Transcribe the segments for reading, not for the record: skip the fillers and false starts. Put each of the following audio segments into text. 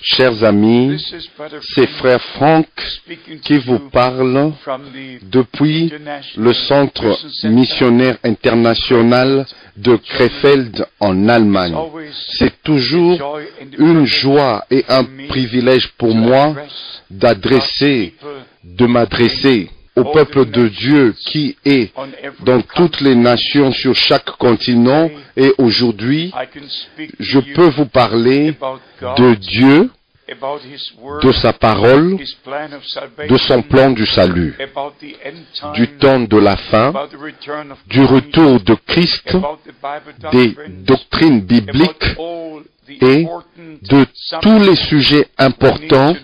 Chers amis, c'est Frère Franck qui vous parle depuis le Centre missionnaire international de Krefeld en Allemagne. C'est toujours une joie et un privilège pour moi de m'adresser au peuple de Dieu qui est dans toutes les nations sur chaque continent, et aujourd'hui je peux vous parler de Dieu, de sa parole, de son plan du salut, du temps de la fin, du retour de Christ, des doctrines bibliques et de tous les sujets importants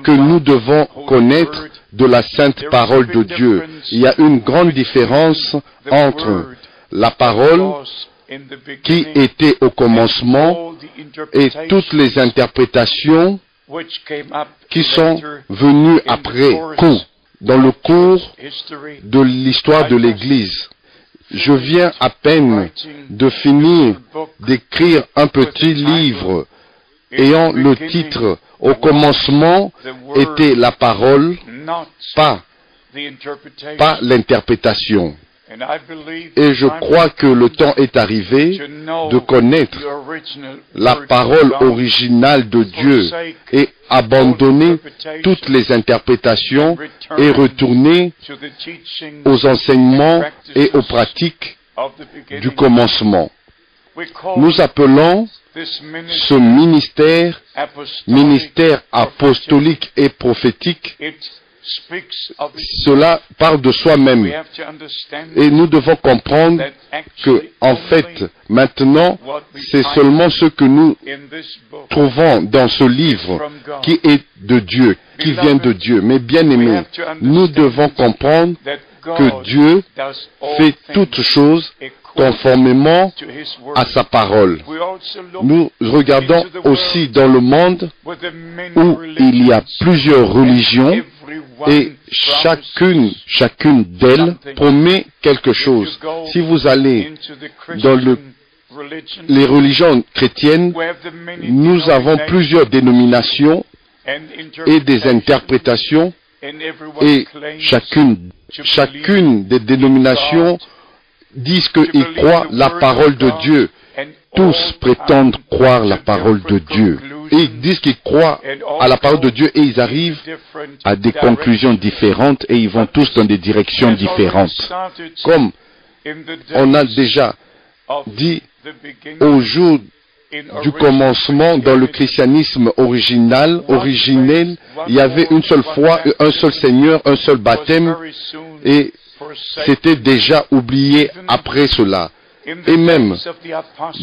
que nous devons connaître de la sainte parole de Dieu. Il y a une grande différence entre la parole qui était au commencement et toutes les interprétations qui sont venues après coup, dans le cours de l'histoire de l'Église. Je viens à peine de finir d'écrire un petit livre ayant le titre « Au commencement était la parole, pas l'interprétation ». Et je crois que le temps est arrivé de connaître la parole originale de Dieu et abandonner toutes les interprétations et retourner aux enseignements et aux pratiques du commencement. Nous appelons ce ministère apostolique et prophétique. Cela parle de soi-même. Et nous devons comprendre que, en fait, maintenant, c'est seulement ce que nous trouvons dans ce livre qui est de Dieu, qui vient de Dieu. Mais bien aimés, nous devons comprendre que Dieu fait toutes choses conformément à sa parole. Nous regardons aussi dans le monde où il y a plusieurs religions et chacune d'elles promet quelque chose. Si vous allez dans les religions chrétiennes, nous avons plusieurs dénominations et des interprétations, et chacune des dénominations disent qu'ils croient la parole de Dieu. Tous prétendent croire la parole de Dieu. Et ils disent qu'ils croient à la parole de Dieu et ils arrivent à des conclusions différentes et ils vont tous dans des directions différentes. Comme on a déjà dit au jour du commencement dans le christianisme originel, il y avait une seule foi, un seul Seigneur, un seul baptême, et c'était déjà oublié après cela. Et même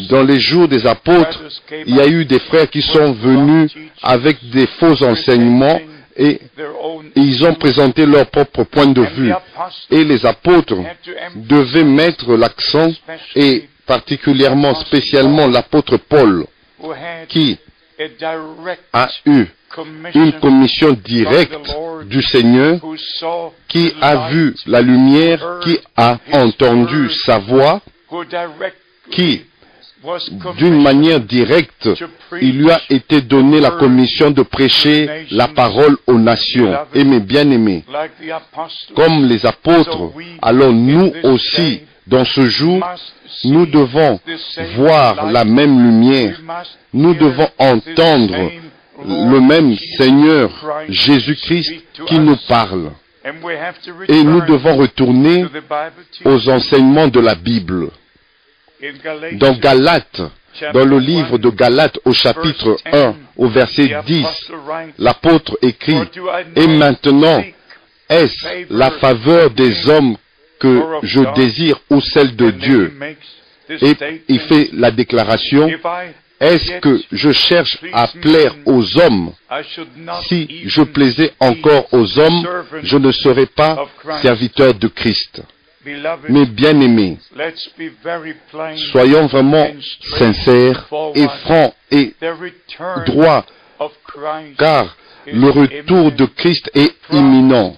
dans les jours des apôtres, il y a eu des frères qui sont venus avec des faux enseignements et ils ont présenté leur propre point de vue. Et les apôtres devaient mettre l'accent, et particulièrement, spécialement l'apôtre Paul, qui a eu une commission directe du Seigneur, qui a vu la lumière, qui a entendu sa voix, qui, d'une manière directe, il lui a été donné la commission de prêcher la parole aux nations. Et mes bien-aimés, comme les apôtres, alors nous aussi, dans ce jour, nous devons voir la même lumière, nous devons entendre le même Seigneur Jésus-Christ qui nous parle. Et nous devons retourner aux enseignements de la Bible. Dans Galates, dans le livre de Galates au chapitre 1, au verset 10, l'apôtre écrit « Et maintenant, est-ce la faveur des hommes que je désire ou celle de Dieu ?» Et il fait la déclaration « Est-ce que je cherche à plaire aux hommes? Si je plaisais encore aux hommes, je ne serais pas serviteur de Christ. » Mais bien-aimés, soyons vraiment sincères et francs et droits, car le retour de Christ est imminent.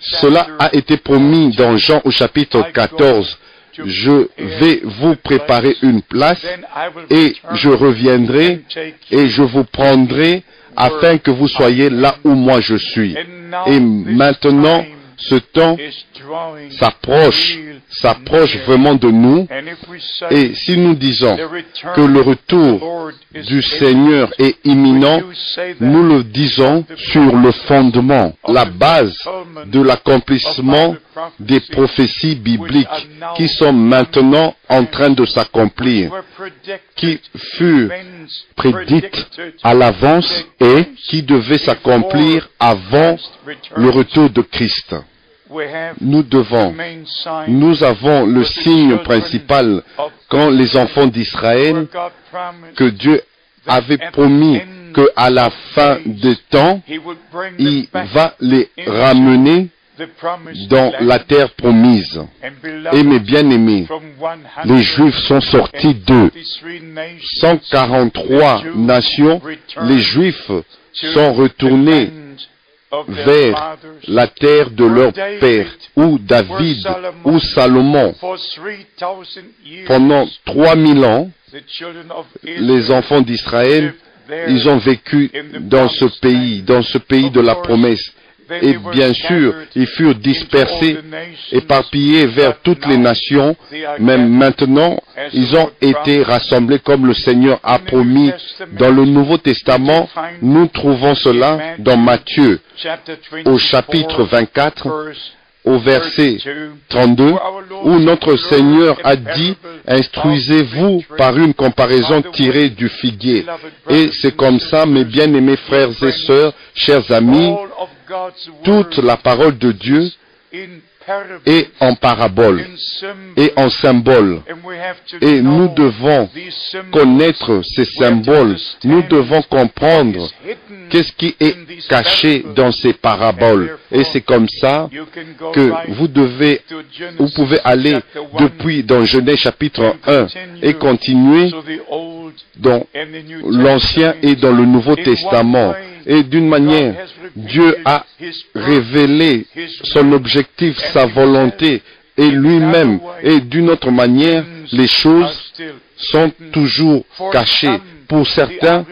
Cela a été promis dans Jean au chapitre 14. je vais vous préparer une place et je reviendrai et je vous prendrai afin que vous soyez là où moi je suis. Et maintenant, ce temps s'approche vraiment de nous. Et si nous disons que le retour du Seigneur est imminent, nous le disons sur le fondement, la base de l'accomplissement des prophéties bibliques qui sont maintenant en train de s'accomplir, qui furent prédites à l'avance et qui devaient s'accomplir avant le retour de Christ. Nous avons le signe principal quand les enfants d'Israël, que Dieu avait promis qu'à la fin des temps, il va les ramener dans la terre promise. Et mes bien-aimés, les Juifs sont sortis de 143 nations, les Juifs sont retournés vers la terre de leur père, où David, ou Salomon. Pendant 3000 ans, les enfants d'Israël, ils ont vécu dans ce pays de la promesse. Et bien sûr, ils furent dispersés, éparpillés vers toutes les nations, mais maintenant, ils ont été rassemblés comme le Seigneur a promis. Dans le Nouveau Testament, nous trouvons cela dans Matthieu, au chapitre 24, au verset 32, où notre Seigneur a dit « Instruisez-vous par une comparaison tirée du figuier ». Et c'est comme ça, mes bien-aimés frères et sœurs, chers amis, toute la parole de Dieu est en parabole et en symbole. Et nous devons connaître ces symboles. Nous devons comprendre qu'est-ce qui est caché dans ces paraboles. Et c'est comme ça que vous pouvez aller depuis dans Genèse chapitre 1 et continuer dans l'Ancien et dans le Nouveau Testament. Et d'une manière, Dieu a révélé son objectif, sa volonté et lui-même. Et d'une autre manière, les choses sont toujours cachées. Pour certains,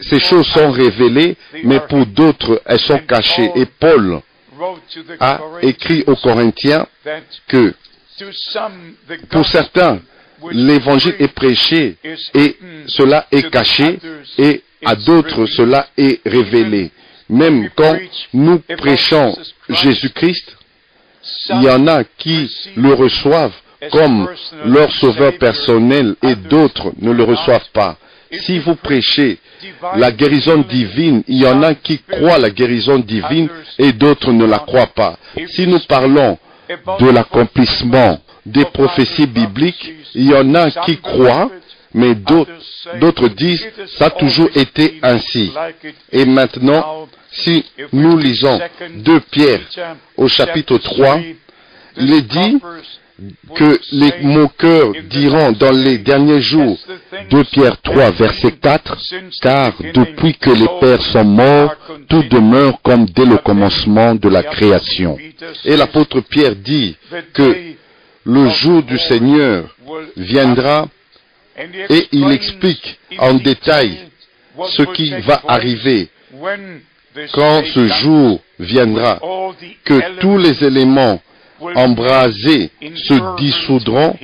ces choses sont révélées, mais pour d'autres, elles sont cachées. Et Paul a écrit aux Corinthiens que pour certains, l'évangile est prêché et cela est caché, et à d'autres cela est révélé. Même quand nous prêchons Jésus-Christ, il y en a qui le reçoivent comme leur sauveur personnel et d'autres ne le reçoivent pas. Si vous prêchez la guérison divine, il y en a qui croient la guérison divine et d'autres ne la croient pas. Si nous parlons de l'accomplissement des prophéties bibliques, il y en a qui croient, mais d'autres disent, ça a toujours été ainsi. Et maintenant, si nous lisons 2 Pierre au chapitre 3, il est dit que les moqueurs diront dans les derniers jours, 2 Pierre 3, verset 4, « Car depuis que les pères sont morts, tout demeure comme dès le commencement de la création. » Et l'apôtre Pierre dit que le jour du Seigneur viendra et il explique en détail ce qui va arriver quand ce jour viendra, que tous les éléments embrasés se dissoudront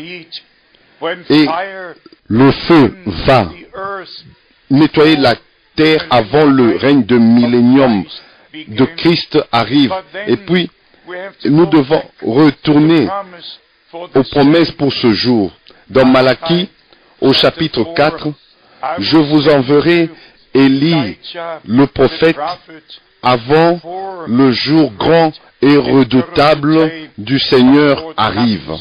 et le feu va nettoyer la terre avant le règne de millénium de Christ arrive. Et puis, nous devons retourner aux promesses pour ce jour. Dans Malachie, au chapitre 4, je vous enverrai Élie, le prophète, avant le jour grand et redoutable du Seigneur arrive.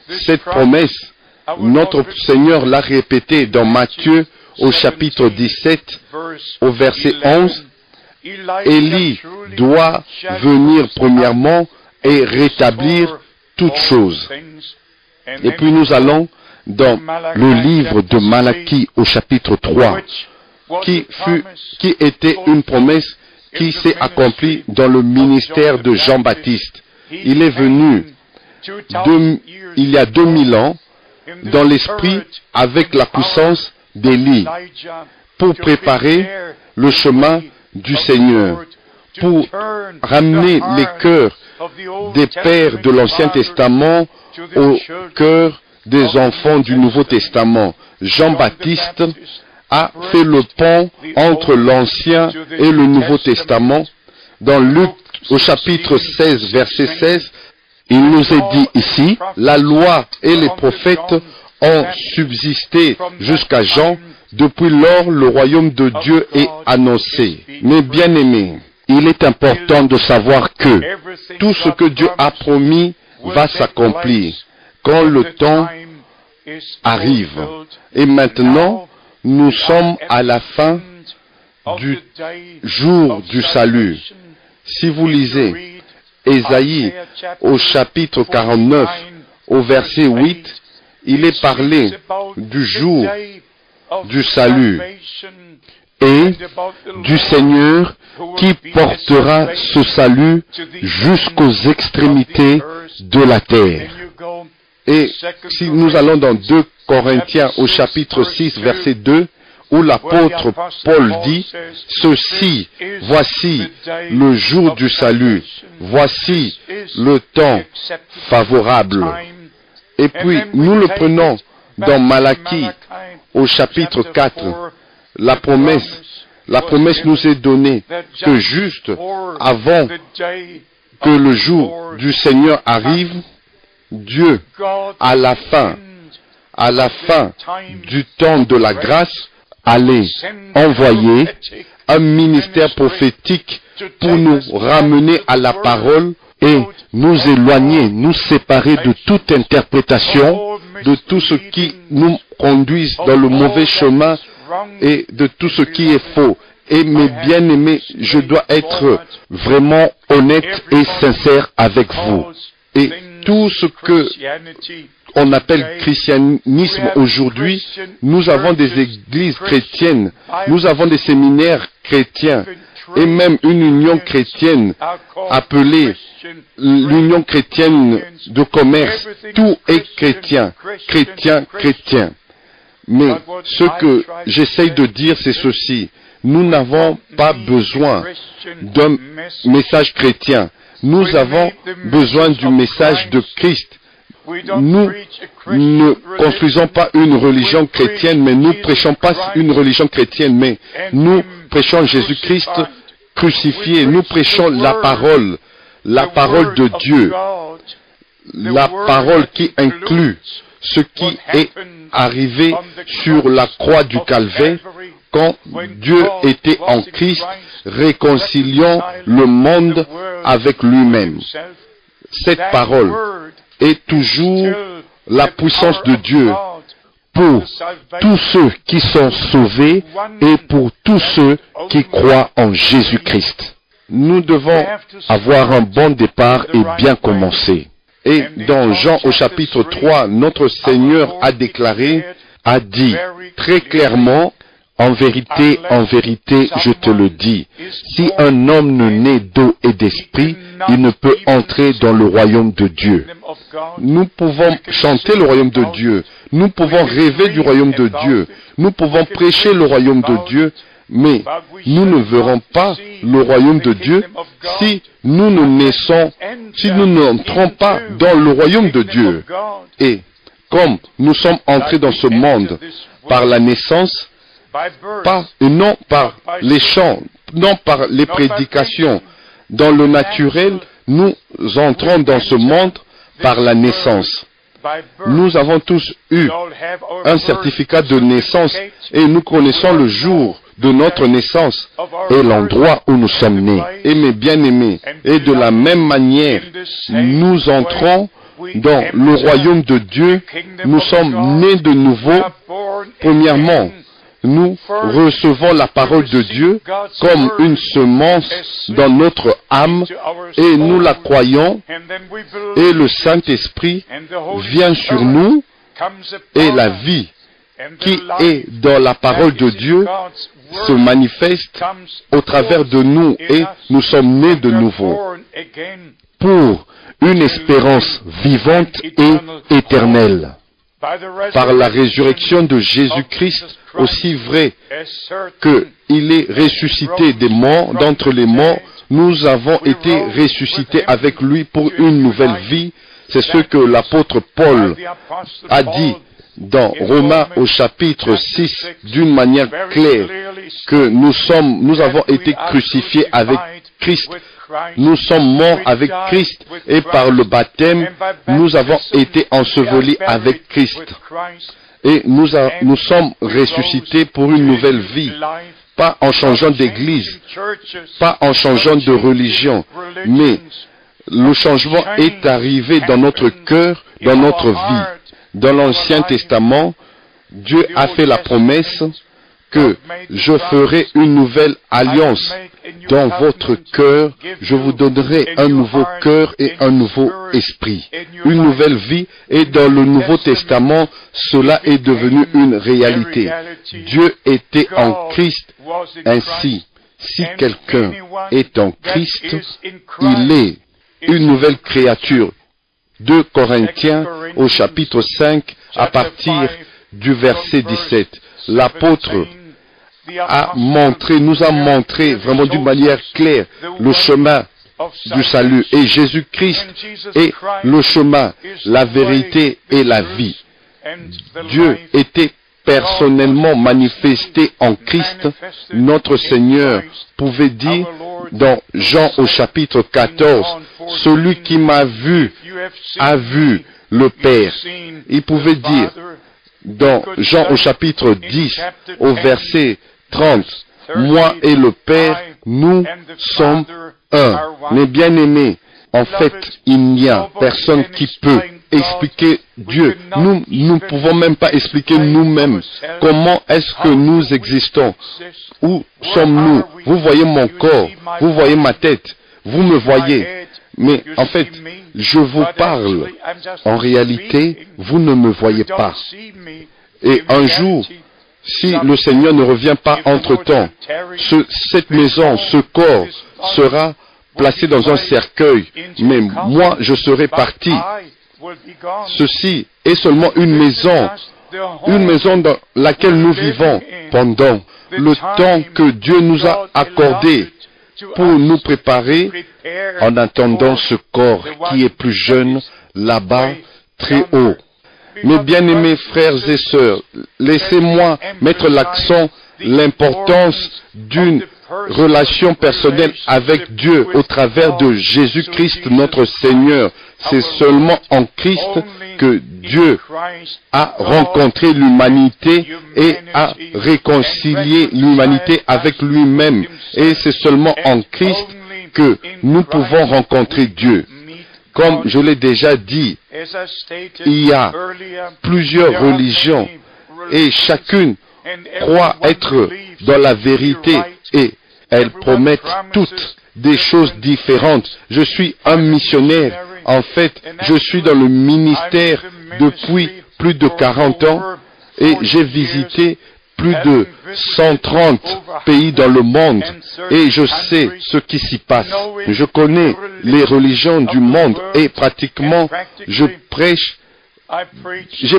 Cette promesse, notre Seigneur l'a répétée dans Matthieu au chapitre 17, au verset 11. Élie doit venir premièrement et rétablir toutes choses. Et puis nous allons dans le livre de Malachie au chapitre 3, qui était une promesse qui s'est accomplie dans le ministère de Jean-Baptiste. Il est venu il y a 2000 ans, dans l'esprit, avec la puissance d'Élie, pour préparer le chemin du Seigneur, pour ramener les cœurs des pères de l'Ancien Testament au cœur des enfants du Nouveau Testament. Jean-Baptiste a fait le pont entre l'Ancien et le Nouveau Testament. Dans Luc, au chapitre 16, verset 16, il nous est dit ici, la loi et les prophètes ont subsisté jusqu'à Jean. Depuis lors, le royaume de Dieu est annoncé. Mes bien-aimés, il est important de savoir que tout ce que Dieu a promis va s'accomplir quand le temps arrive. Et maintenant, nous sommes à la fin du jour du salut. Si vous lisez Ésaïe au chapitre 49, au verset 8, il est parlé du jour du salut et du Seigneur qui portera ce salut jusqu'aux extrémités de la terre. Et si nous allons dans 2 Corinthiens au chapitre 6, verset 2, où l'apôtre Paul dit, « Ceci, voici le jour du salut, voici le temps favorable. » Et puis, nous le prenons dans Malachie, au chapitre 4, la promesse nous est donnée que juste avant que le jour du Seigneur arrive, Dieu, à la fin du temps de la grâce, allait envoyer un ministère prophétique pour nous ramener à la parole et nous éloigner, nous séparer de toute interprétation, de tout ce qui nous conduise dans le mauvais chemin et de tout ce qui est faux. Et mes bien-aimés, je dois être vraiment honnête et sincère avec vous. Et tout ce que on appelle christianisme aujourd'hui, nous avons des églises chrétiennes, nous avons des séminaires chrétiens, et même une union chrétienne appelée l'union chrétienne de commerce. Tout est chrétien, chrétien, chrétien. Mais ce que j'essaye de dire, c'est ceci. Nous n'avons pas besoin d'un message chrétien. Nous avons besoin du message de Christ. Nous ne construisons pas une religion chrétienne, mais nous prêchons pas une religion chrétienne, mais nous prêchons Jésus-Christ crucifié. Nous prêchons la parole de Dieu, la parole qui inclut ce qui est arrivé sur la croix du Calvaire, quand Dieu était en Christ, réconciliant le monde avec lui-même. Cette parole est toujours la puissance de Dieu pour tous ceux qui sont sauvés et pour tous ceux qui croient en Jésus-Christ. Nous devons avoir un bon départ et bien commencer. Et dans Jean au chapitre 3, notre Seigneur a dit très clairement, en vérité, je te le dis, si un homme ne naît d'eau et d'esprit, il ne peut entrer dans le royaume de Dieu. Nous pouvons chanter le royaume de Dieu, nous pouvons rêver du royaume de Dieu, nous pouvons prêcher le royaume de Dieu, mais nous ne verrons pas le royaume de Dieu si nous n'entrons pas dans le royaume de Dieu. Et comme nous sommes entrés dans ce monde par la naissance, non par les chants, non par les prédications, dans le naturel, nous entrons dans ce monde par la naissance. Nous avons tous eu un certificat de naissance et nous connaissons le jour de notre naissance et l'endroit où nous sommes nés. Et mes bien-aimés, et de la même manière, nous entrons dans le royaume de Dieu, nous sommes nés de nouveau. Premièrement, nous recevons la parole de Dieu comme une semence dans notre âme et nous la croyons et le Saint-Esprit vient sur nous et la vie qui est dans la parole de Dieu se manifeste au travers de nous et nous sommes nés de nouveau pour une espérance vivante et éternelle. Par la résurrection de Jésus-Christ, aussi vrai qu'il est ressuscité des morts, d'entre les morts, nous avons été ressuscités avec lui pour une nouvelle vie. C'est ce que l'apôtre Paul a dit dans Romains au chapitre 6 d'une manière claire, que nous avons été crucifiés avec Christ. Nous sommes morts avec Christ et par le baptême, nous avons été ensevelis avec Christ. Et nous sommes ressuscités pour une nouvelle vie, pas en changeant d'église, pas en changeant de religion, mais le changement est arrivé dans notre cœur, dans notre vie. Dans l'Ancien Testament, Dieu a fait la promesse que je ferai une nouvelle alliance. Dans votre cœur, je vous donnerai un nouveau cœur et un nouveau esprit, une nouvelle vie. Et dans le Nouveau Testament, cela est devenu une réalité. Dieu était en Christ. Ainsi, si quelqu'un est en Christ, il est une nouvelle créature. 2 Corinthiens au chapitre 5 à partir du verset 17. L'apôtre nous a montré vraiment d'une manière claire le chemin du salut. Et Jésus-Christ est le chemin, la vérité et la vie. Dieu était personnellement manifesté en Christ. Notre Seigneur pouvait dire dans Jean au chapitre 14, « Celui qui m'a vu a vu le Père ». Il pouvait dire dans Jean au chapitre 10 au verset 30, « Moi et le Père, nous sommes un ». Mes bien-aimés, en fait, il n'y a personne qui peut expliquer Dieu. Nous ne pouvons même pas expliquer nous-mêmes comment est-ce que nous existons. Où sommes-nous? Vous voyez mon corps, vous voyez ma tête, vous me voyez. Mais en fait, je vous parle. En réalité, vous ne me voyez pas. Et un jour, si le Seigneur ne revient pas entre-temps, cette maison, ce corps sera placé dans un cercueil, mais moi je serai parti. Ceci est seulement une maison dans laquelle nous vivons pendant le temps que Dieu nous a accordé pour nous préparer en attendant ce corps qui est plus jeune là-bas, très haut. Mes bien-aimés frères et sœurs, laissez-moi mettre l'accent, l'importance d'une relation personnelle avec Dieu au travers de Jésus-Christ notre Seigneur. C'est seulement en Christ que Dieu a rencontré l'humanité et a réconcilié l'humanité avec lui-même. Et c'est seulement en Christ que nous pouvons rencontrer Dieu. Comme je l'ai déjà dit, il y a plusieurs religions et chacune croit être dans la vérité et elles promettent toutes des choses différentes. Je suis un missionnaire. En fait, je suis dans le ministère depuis plus de 40 ans et j'ai visité plus de 130 pays dans le monde et je sais ce qui s'y passe. Je connais les religions du monde et pratiquement j'ai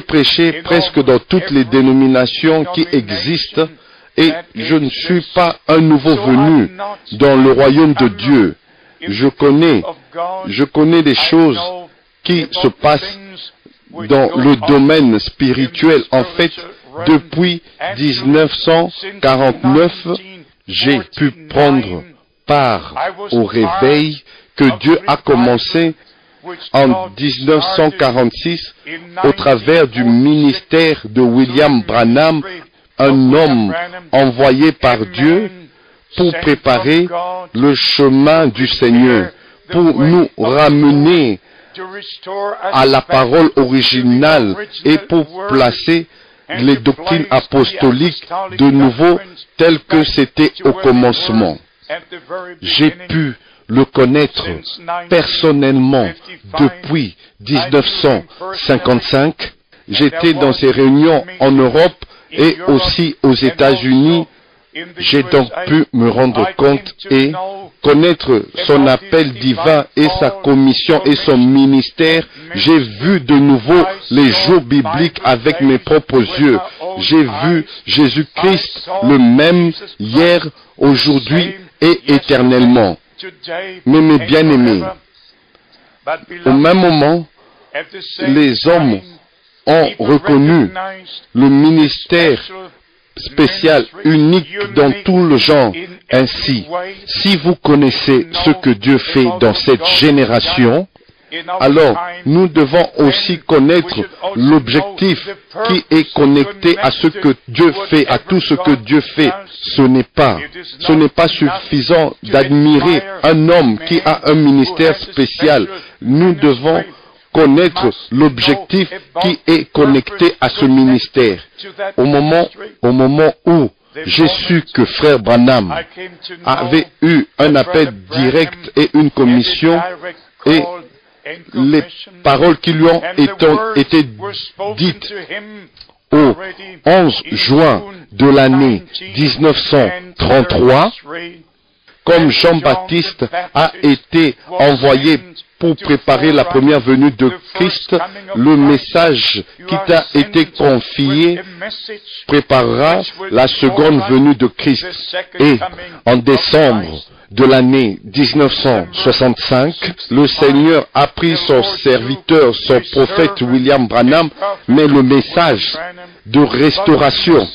prêché presque dans toutes les dénominations qui existent et je ne suis pas un nouveau venu dans le royaume de Dieu. Je connais des choses qui se passent dans le domaine spirituel. En fait, depuis 1949, j'ai pu prendre part au réveil que Dieu a commencé en 1946 au travers du ministère de William Branham, un homme envoyé par Dieu pour préparer le chemin du Seigneur, pour nous ramener à la parole originale et pour placer les doctrines apostoliques de nouveau telles que c'était au commencement. J'ai pu le connaître personnellement depuis 1955. J'étais dans ces réunions en Europe et aussi aux États-Unis J'ai donc pu me rendre compte et connaître son appel divin et sa commission et son ministère. J'ai vu de nouveau les jours bibliques avec mes propres yeux. J'ai vu Jésus-Christ le même hier, aujourd'hui et éternellement. Mais mes bien-aimés, au même moment, les hommes ont reconnu le ministère spécial, unique dans tout le genre. Ainsi, si vous connaissez ce que Dieu fait dans cette génération, alors nous devons aussi connaître l'objectif qui est connecté à ce que Dieu fait, à tout ce que Dieu fait. Ce n'est pas suffisant d'admirer un homme qui a un ministère spécial. Nous devons connaître l'objectif qui est connecté à ce ministère. Au moment où j'ai su que Frère Branham avait eu un appel direct et une commission, et les paroles qui lui ont été dites au 11 juin de l'année 1933, comme Jean-Baptiste a été envoyé pour préparer la première venue de Christ, le message qui t'a été confié préparera la seconde venue de Christ. Et en décembre de l'année 1965, le Seigneur a pris son serviteur, son prophète William Branham, mais le message de restauration,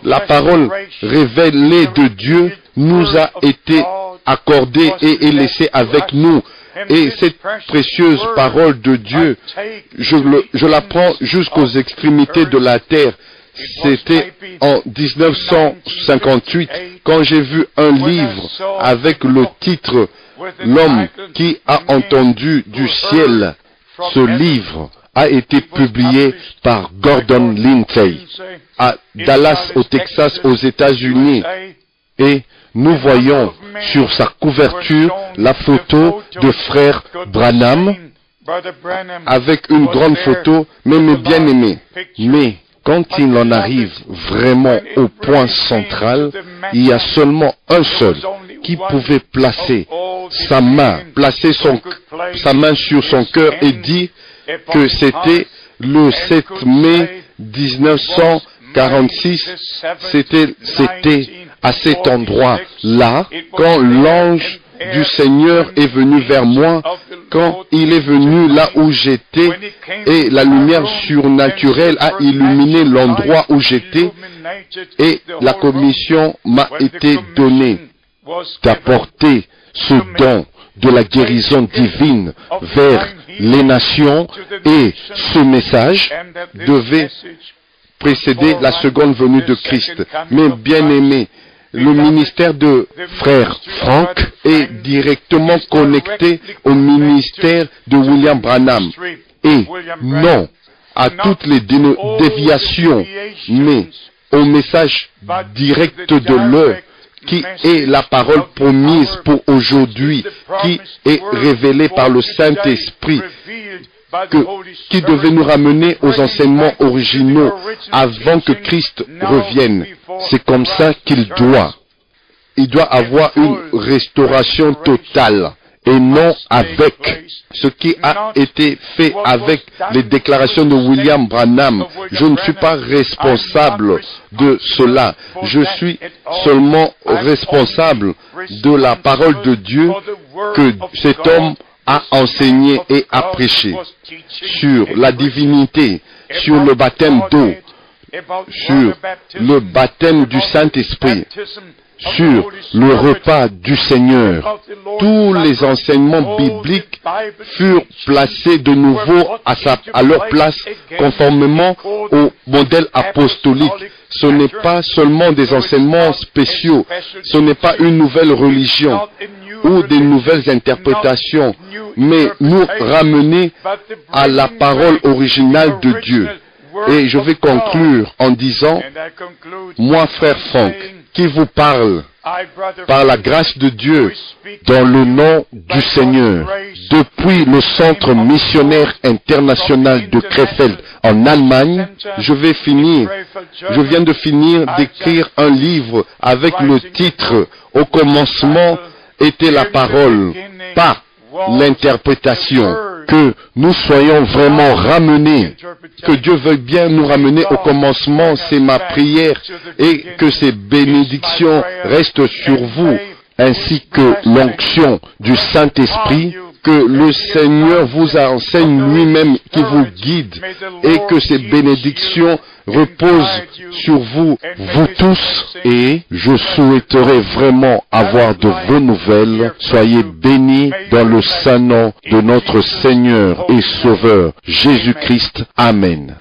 la parole révélée de Dieu nous a été accordée et est laissée avec nous. Et cette précieuse parole de Dieu, je la prends jusqu'aux extrémités de la terre. C'était en 1958 quand j'ai vu un livre avec le titre « L'homme qui a entendu du ciel ». Ce livre a été publié par Gordon Lindsay à Dallas, au Texas, aux États-Unis. Et nous voyons sur sa couverture la photo de Frère Branham avec une grande photo, mais mes bien-aimés. Mais quand il en arrive vraiment au point central, il y a seulement un seul qui pouvait placer sa main sur son cœur et dire que c'était le 7 mai 1946, c'était à cet endroit-là, quand l'ange du Seigneur est venu vers moi, quand il est venu là où j'étais, et la lumière surnaturelle a illuminé l'endroit où j'étais, et la commission m'a été donnée d'apporter ce don de la guérison divine vers les nations, et ce message devait précéder la seconde venue de Christ. Mais bien aimés, le ministère de Frère Frank est directement connecté au ministère de William Branham. Et non à toutes les déviations, mais au message direct de l'heure, qui est la parole promise pour aujourd'hui, qui est révélée par le Saint-Esprit, qui devait nous ramener aux enseignements originaux avant que Christ revienne. C'est comme ça qu'il doit. Il doit avoir une restauration totale et non avec ce qui a été fait avec les déclarations de William Branham. Je ne suis pas responsable de cela. Je suis seulement responsable de la parole de Dieu que cet homme a enseigné et a prêché sur la divinité, sur le baptême d'eau, sur le baptême du Saint-Esprit, sur le repas du Seigneur. Tous les enseignements bibliques furent placés de nouveau à leur place conformément au modèle apostolique. Ce n'est pas seulement des enseignements spéciaux, ce n'est pas une nouvelle religion ou des nouvelles interprétations, mais nous ramener à la parole originale de Dieu. Et je vais conclure en disant, moi, frère Frank, qui vous parle par la grâce de Dieu, dans le nom du Seigneur, depuis le centre missionnaire international de Krefeld en Allemagne. Je viens de finir d'écrire un livre avec le titre « Au commencement était la parole », pas l'interprétation. Que nous soyons vraiment ramenés, que Dieu veuille bien nous ramener au commencement, c'est ma prière, et que ces bénédictions restent sur vous, ainsi que l'onction du Saint-Esprit, que le Seigneur vous enseigne lui-même, qui vous guide, et que ces bénédictions reposent sur vous, vous tous, et je souhaiterais vraiment avoir de vos nouvelles. Soyez bénis dans le saint nom de notre Seigneur et Sauveur, Jésus-Christ. Amen.